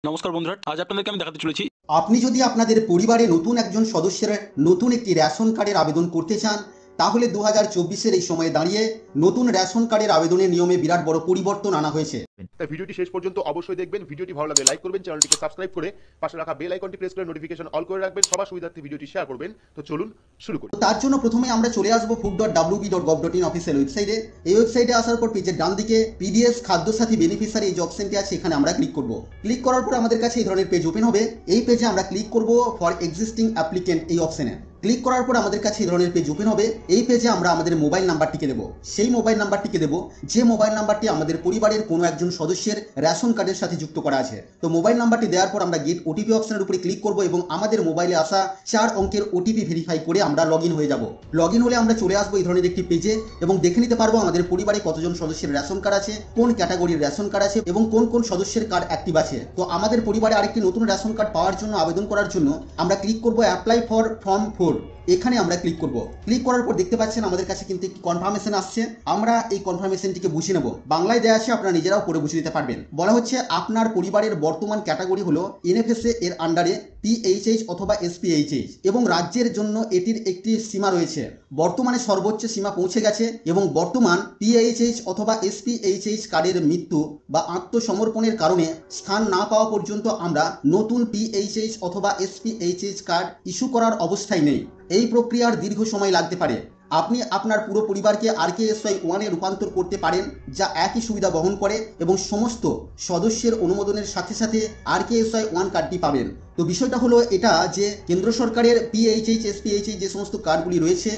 নমস্কার বন্ধুরা, আজ আপনাদেরকে আমি দেখাতে চলেছি। আপনি যদি আপনাদের পরিবারে নতুন একজন সদস্যের নতুন একটি রেশন কার্ডের আবেদন করতে চান, তাহলে 2024-এর এই সময়ে দাঁড়িয়ে নতুন রেশন কার্ডের আবেদনের নিয়মে বিরাট বড় পরিবর্তন আনা হয়েছে। তাই ভিডিওটি শেষ পর্যন্ত অবশ্যই দেখবেন। ভিডিওটি ভালো লাগলে লাইক করবেন, চ্যানেলটিকে সাবস্ক্রাইব করে পাশে রাখা বেল আইকনটি প্রেস করে নোটিফিকেশন অল করে রাখবেন। সবার সুবিধার্থে ভিডিওটি শেয়ার করবেন। তো চলুন শুরু করি। তো তার জন্য প্রথমে আমরা চলে আসবো food.wb.gov.in অফিসিয়াল ওয়েবসাইটে। এই ওয়েবসাইটে আসার পর পেজের ডান দিকে পিডিএস খাদ্যসাথী বেনিফিশিয়ারি এই যে অপশনটি আছে, এখানে আমরা ক্লিক করব। ক্লিক করার পর আমাদের কাছে এই ধরনের পেজ ওপেন হবে। এই পেজে আমরা ক্লিক করব ফর এক্সিস্টিং অ্যাপ্লিকেন্ট এই অপশনে। ক্লিক করার পর আমাদের কাছে এই ধরনের পেজ ওপেন হবে। এই পেজে আমরা আমাদের মোবাইল নাম্বারটিকে দেবো, সেই মোবাইল নাম্বারটিকে দেবো যে মোবাইল নাম্বারটি আমাদের পরিবারের কোনো একজন সদস্যের রেশন কার্ডের সাথে যুক্ত করা আছে। তো মোবাইল নাম্বারটি দেওয়ার পর আমরা গেট ওটিপি অপশনের উপরে ক্লিক করব এবং আমাদের মোবাইলে আসা 4 অঙ্কের ওটিপি ভেরিফাই করে আমরা লগ ইন হয়ে যাব। লগ ইন হলে আমরা চলে আসবো এই ধরনের একটি পেজে এবং দেখে নিতে পারবো আমাদের পরিবারে কতজন সদস্যের রেশন কার্ড আছে, কোন ক্যাটাগরির রেশন কার্ড আছে এবং কোন কোন সদস্যের কার্ড অ্যাক্টিভ আছে। তো আমাদের পরিবারে আরেকটি নতুন রেশন কার্ড পাওয়ার জন্য আবেদন করার জন্য আমরা ক্লিক করব অ্যাপ্লাই ফর ফর্ম 4। এখানে আমরা ক্লিক করব। ক্লিক করার পর দেখতে পাচ্ছেন আমাদের কাছে কিন্তু একটি কনফার্মেশন আসছে। আমরা এই কনফার্মেশনটিকে বুঝে নেব। বাংলায় দেওয়া আছে, আপনারা নিজেরাও পড়ে বুঝে নিতে পারবেন। বলা হচ্ছে আপনার পরিবারের বর্তমান ক্যাটাগরি হলো এনএফএসএ এর আন্ডারে পিএইচএইচ অথবা এসপিএইচএইচ এবং রাজ্যের জন্য এটির একটি সীমা রয়েছে। বর্তমানে সর্বোচ্চ সীমা পৌঁছে গেছে এবং বর্তমান পিএইচএইচ অথবা এসপিএইচএইচ কার্ডের মৃত্যু বা আত্মসমর্পণের কারণে স্থান না পাওয়া পর্যন্ত আমরা নতুন পিএইচএইচ অথবা এসপিএইচএইচ কার্ড ইস্যু করার অবস্থায় নেই। এই প্রক্রিয়ার দীর্ঘ সময় লাগতে পারে। আপনি আপনার পুরো পরিবারকে RKSY-1-এ রূপান্তর করতে পারেন, যা একই সুবিধা বহন করে এবং সমস্ত সদস্যের অনুমোদনের সাথে সাথে RKSY-1 কার্ডটি পাবেন। তো বিষয়টা হলো এটা যে কেন্দ্র সরকারের পিএইচএইচ এসপিএইচএইচ যে সমস্ত কার্ডগুলি রয়েছে,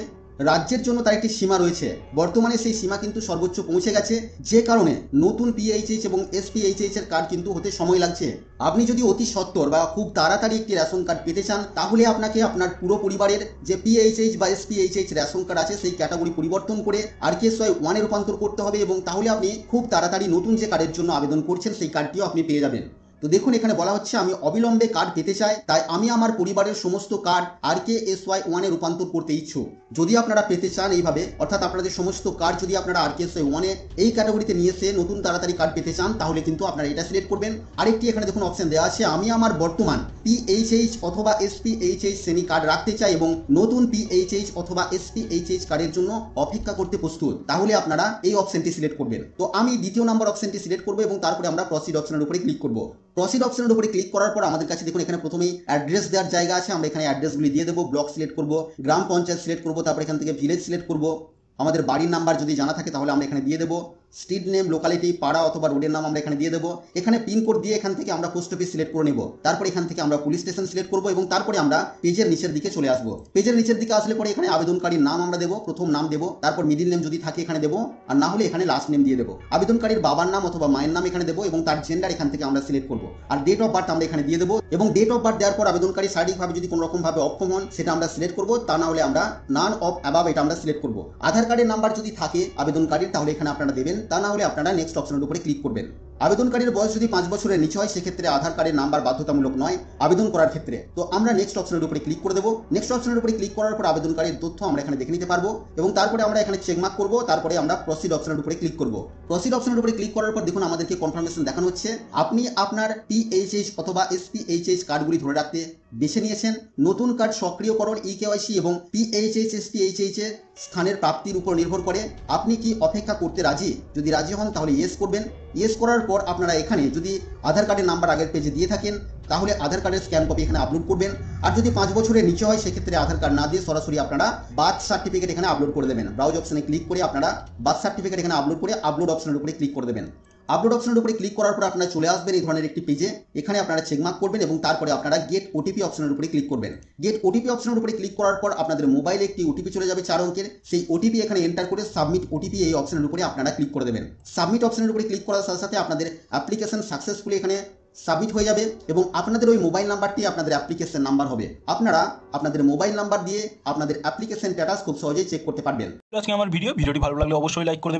রাজ্যের জন্য তার একটি সীমা রয়েছে। বর্তমানে সেই সীমা কিন্তু সর্বোচ্চ পৌঁছে গেছে, যে কারণে নতুন পিএইচএইচ এবং এসপিএইচএইচ এর কার্ড কিন্তু হতে সময় লাগছে। আপনি যদি অতি সত্বর বা খুব তাড়াতাড়ি একটি রেশন কার্ড পেতে চান, তাহলে আপনাকে আপনার পুরো পরিবারের যে পিএইচএইচ বা এসপিএইচএইচ রেশন কার্ড আছে সেই ক্যাটাগরি পরিবর্তন করে RKSY-1-এ রূপান্তর করতে হবে এবং তাহলে আপনি খুব তাড়াতাড়ি নতুন যে কার্ডের জন্য আবেদন করছেন সেই কার্ডটিও আপনি পেয়ে যাবেন। তো দেখুন, এখানে বলা হচ্ছে আমি অবিলম্বে কার্ড পেতে চাই, তাই আমি আমার পরিবারের সমস্ত কার্ড RKSY-1-এ রূপান্তর করতে ইচ্ছুক। যদি আপনারা পেতে চান এইভাবে, অর্থাৎ আপনাদের সমস্ত কার্ড যদি আপনারা RKSY-1-এ এই ক্যাটাগরিতে নিয়ে এসে নতুন তাড়াতাড়ি কার্ড পেতে চান, তাহলে কিন্তু আপনারা এটা সিলেক্ট করবেন। আরেকটি এখানে দেখুন অপশন দেওয়া আছে, আমি আমার বর্তমান পিএইচএইচ অথবা এসপিএইচএইচ শ্রেণী কার্ড রাখতে চাই এবং নতুন পিএইচএইচ অথবা এসপিএইচএইচ কার্ডের জন্য অপেক্ষা করতে প্রস্তুত। তাহলে আপনারা এই অপশনটি সিলেক্ট করবেন। তো আমি দ্বিতীয় নম্বর অপশনটি সিলেক্ট করবো এবং তারপরে আমরা প্রসিড অপশনের উপরে ক্লিক করবো। প্রসিড অপশনের উপরে ক্লিক করার পর আমাদের কাছে দেখুন এখানে প্রথমেই অ্যাড্রেস দেওয়ার জায়গা আছে। আমরা এখানে অ্যাড্রেসগুলি দিয়ে দেবো। ব্লক সিলেক্ট করব, গ্রাম পঞ্চায়েত সিলেক্ট করব, তারপর এখান থেকে ভিলেজ সিলেক্ট করব। আমাদের বাড়ির নাম্বার যদি জানা থাকে তাহলে আমরা এখানে দিয়ে দেবো। স্ট্রিট নেম, লোকালিটি, পাড়া অথবা রোডের নাম আমরা এখানে দিয়ে দেবো। এখানে পিনকোড দিয়ে এখান থেকে আমরা পোস্ট অফিস সিলেক্ট করে নেব। তারপর এখান থেকে আমরা পুলিশ স্টেশন সিলেক্ট করবো এবং তারপরে আমরা পেজের নিচের দিকে চলে আসবো। পেজের নিচের দিকে আসলে পরে এখানে আবেদনকারীর নাম আমরা দেবো, প্রথম নাম দেবো, তারপর মিডিল নেম যদি থাকে এখানে দেবো, আর না হলে এখানে লাস্ট নেম দিয়ে দেবো। আবেদনকারীর বাবার নাম অথবা মায়ের নাম এখানে দেবো এবং তার জেন্ডার এখান থেকে আমরা সিলেক্ট করবো। আর ডেট অফ বার্থ আমরা এখানে দিয়ে দেবো এবং ডেট অফ বার্থ দেওয়ার পর আবেদনকারী শারীরিকভাবে যদি কোনো রকম ভাবে অক্ষম হন সেটা আমরা সিলেক্ট করবো, তা না হলে আমরা নান অফ অ্যাবাভ এটা আমরা সিলেক্ট করবো। আধার কার্ডের নাম্বার যদি থাকে আবেদনকারীর তাহলে এখানে আপনারা দেবেন, তা না হলে আপনারা নেক্সট অপশনের উপরে ক্লিক করবেন। আবেদনকারীর বয়স যদি 5 বছরের নিচে হয় সেক্ষেত্রে আধার কার্ডের নাম্বার বাধ্যতামূলক নয় আবেদন করার ক্ষেত্রে। তো আমরা নেক্সট অপশনের উপরে ক্লিক করে দেবো। নেক্সট অপশনের উপরে ক্লিক করার পর আবেদনকারীর তথ্য আমরা এখানে দেখে নিতে পারবো এবং তারপরে আমরা এখানে চেকমার্ক করবো। তারপরে আমরা প্রসিড অপশনের উপরে ক্লিক করবো। প্রসিড অপশনের উপরে ক্লিক করার পর দেখুন আমাদেরকে কনফার্মেশন দেখানো হচ্ছে আপনি আপনার পিএইচএইচ অথবা এসপিএইচএইচ কার্ডগুলি ধরে রাখতে বেছে নিয়েছেন। নতুন কার্ড সক্রিয়করণ ইকেওয়াইসি এবং পিএইচএইচ এসপিএইচএইচ এর স্থানের প্রাপ্তির উপর নির্ভর করে। আপনি কি অপেক্ষা করতে রাজি? যদি রাজি হন তাহলে ইয়েস করবেন। ইয়েস করার পর আপনারা এখানে যদি আধার কার্ডের নাম্বার আগের পেজে দিয়ে থাকেন তাহলে আধার কার্ডের স্ক্যান কপি এখানে আপলোড করবেন। আর যদি 5 বছরের নিচে হয় সেক্ষেত্রে আধার কার্ড না দিয়ে সরাসরি আপনারা বার্থ সার্টিফিকেট এখানে আপলোড করে দেবেন। ব্রাউজ অপশনে ক্লিক করে আপনারা বার্থ সার্টিফিকেট এখানে আপলোড করে আপলোড অপশনের উপরে ক্লিক করে দেবেন। আপলোড অপশনের উপরে ক্লিক করার পর আপনারা চলে আসবেন এই ধরনের একটি পেজে। এখানে আপনারা চেকমার্ক করবেন এবং তারপরে আপনারা গেট ওটিপি অপশনের উপরে ক্লিক করবেন। গেট ওটিপি অপশনের উপরে ক্লিক করার পর আপনাদের মোবাইলে একটি ওটিপি চলে যাবে 4 অঙ্কের। সেই ওটিপি এখানে এন্টার করে সাবমিট ওটিপি এই অপশনের উপরে আপনারা ক্লিক করে দেবেন। সাবমিট অপশনের উপরে ক্লিক করার সাথে সাথে আপনাদের অ্যাপ্লিকেশন সাকসেসফুলি এখানে সাবমিট হয়ে যাবে এবং আপনাদের ওই মোবাইল নাম্বারটি আপনাদের অ্যাপ্লিকেশন নাম্বার হবে। আপনারা আপনাদের মোবাইল নাম্বার দিয়ে আপনাদের অ্যাপ্লিকেশন স্ট্যাটাস খুব সহজেই চেক করতে পারবেন। আজকে আমার ভিডিওটি ভালো লাগলে অবশ্যই লাইক করে দেবেন।